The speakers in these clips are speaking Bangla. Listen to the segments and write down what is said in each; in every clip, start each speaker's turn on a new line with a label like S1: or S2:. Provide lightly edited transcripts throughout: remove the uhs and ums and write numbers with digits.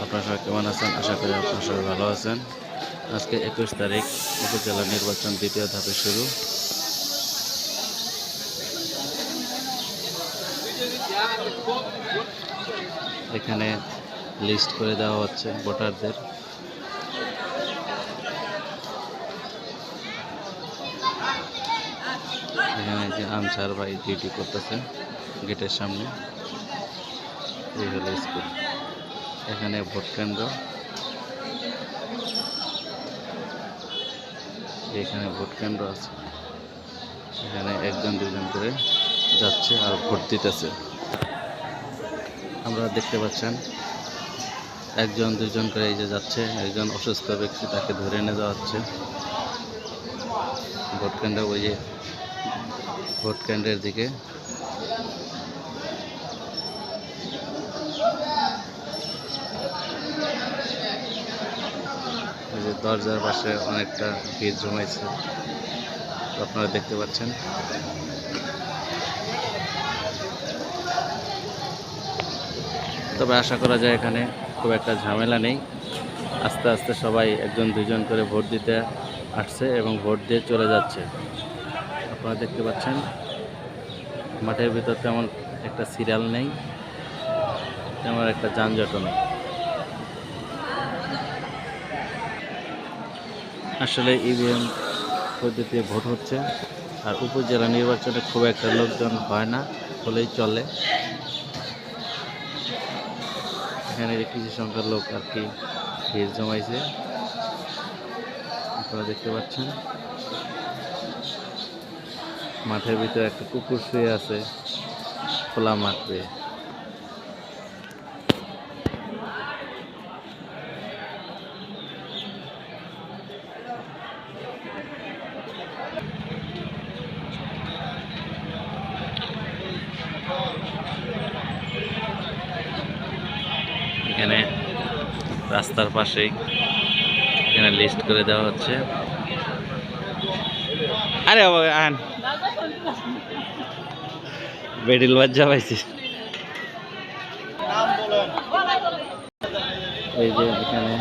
S1: আপনারা সবাই কেমন আছেন? আশা করি আপনারা সবাই ভালো আছেন। আজকে 21 তারিখ উপজেলা নির্বাচন দ্বিতীয় ধাপে শুরু। এখানে লিস্ট করে দেওয়া হচ্ছে ভোটারদের। এখানে যে আনসার ভাই ডিউটি করতেছে গেটের সামনে। এই হলো স্কুল। এখানে ভোট কেন্দ্র। এখানে ভোট কেন্দ্র আছে। এখানে একজন দুজন করে যাচ্ছে আর ভোট দিতেছে। আপনারা দেখতে পাচ্ছেন একজন দুজন করে এই যে যাচ্ছে। একজন অসুস্থ ব্যক্তি, তাকে ধরে নিয়ে যাওয়া হচ্ছে ভোট কেন্দ্র। ওই যে ভোট কেন্দ্রের দিকে ওই যে দরজার পাশে অনেকটা ভিড় জমাইছে, আপনারা দেখতে পাচ্ছেন। তবে আশা করা যায় এখানে খুব একটা ঝামেলা নেই। আস্তে আস্তে সবাই একজন দুজন করে ভোট দিতে আসছে এবং ভোট দিয়ে চলে যাচ্ছে। আপনারা দেখতে পাচ্ছেন মাঠের ভিতর তেমন একটা সিরিয়াল নেই, তেমন একটা যানজটও নেই। আসলে ইভিএম পদ্ধতিতে ভোট হচ্ছে, আর উপজেলা নির্বাচনে খুব একটা লোকজন হয় না, হলেই চলে। এখানে কিছু সংখ্যার লোক আর কি ভিড় জমাইছে, আপনারা দেখতে পাচ্ছেন। মাঠের ভিতরে একটা কুকুর শুয়ে আছে খোলা মাঠ পেয়ে। এখানে রাস্তার পাশেই এখানে লিস্ট করে দেওয়া হচ্ছে। আরে আন বেডিল বাজ্জা পাইছিস। এই যে এখানে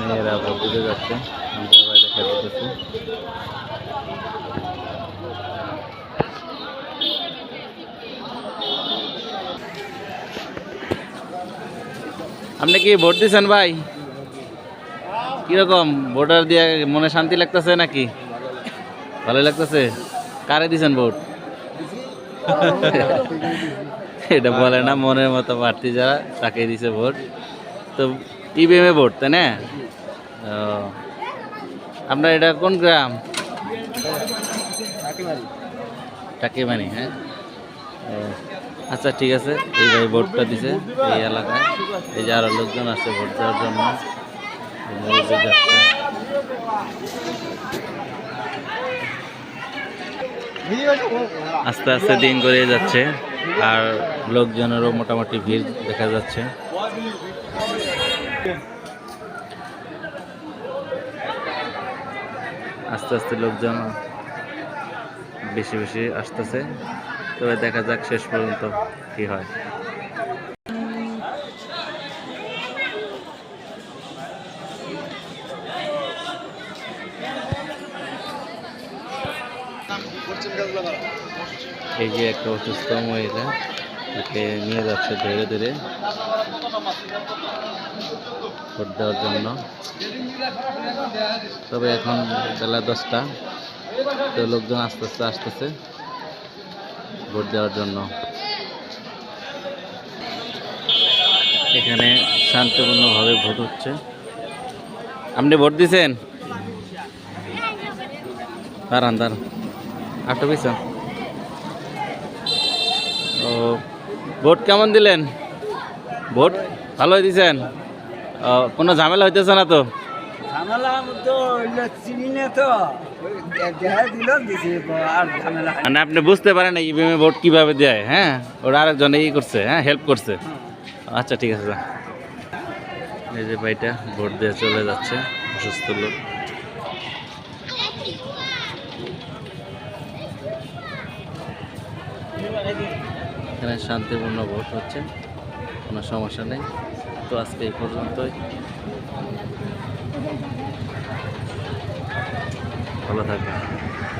S1: মেয়েরা ভোট দিতে যাচ্ছে, দেখা যাচ্ছে। আপনি কি ভোট দিচ্ছেন ভাই? কিরকম ভোটার দিয়ে মনে শান্তি লাগতেছে নাকি? ভালো লাগতেছে? কারে দিছেন ভোট? এটা বলে না, মনের মতো প্রার্থী যারা তাকে দিছে ভোট। তো ইভিএমে ভোট, তাই না? আপনার এটা কোন গ্রাম? টাকিমারি। হ্যাঁ, আচ্ছা ঠিক আছে। এই ভাই ভোটটা দিছে এই এলাকায়। এই যে আরো লোকজন আসছে ভোট দেওয়ার জন্য। আস্তে আস্তে দিন গড়িয়ে যাচ্ছে, আর লোকজনেরও মোটামুটি ভিড় দেখা যাচ্ছে। আস্তে আস্তে লোকজন বেশি বেশি আসতেছে। তবে দেখা যাক শেষ পর্যন্ত কি হয়। এই যে একটা অসুস্থ মহিলা, তাকে নিয়ে যাচ্ছে ধীরে ধীরে ভোট দেওয়ার জন্য। তবে এখন বেলা 10টা, তো লোকজন আস্তে আস্তে আসতেছে ভোট দেওয়ার জন্য। এখানে শান্তিপূর্ণভাবে ভোট হচ্ছে। আপনি ভোট দিছেন? দাঁড়ান দাঁড়ান, আটটা পিছন। ও, ভোট কেমন দিলেন? ভোট ভালোই দিছেন? কোনো ঝামেলা হইতেছে না তো? মানে আপনি বুঝতে পারেন না ইভিএমে ভোট কিভাবে দেয়? হ্যাঁ, ওরা আরেকজন ই করছে, হ্যাঁ হেল্প করছে। আচ্ছা ঠিক আছে। এই যে ভাইটা ভোট দিয়ে চলে যাচ্ছে, অসুস্থ লোক। এখানে শান্তিপূর্ণ ভোট হচ্ছে, কোনো সমস্যা নেই। তো আজকে এই পর্যন্তই। ভালো থাকবেন।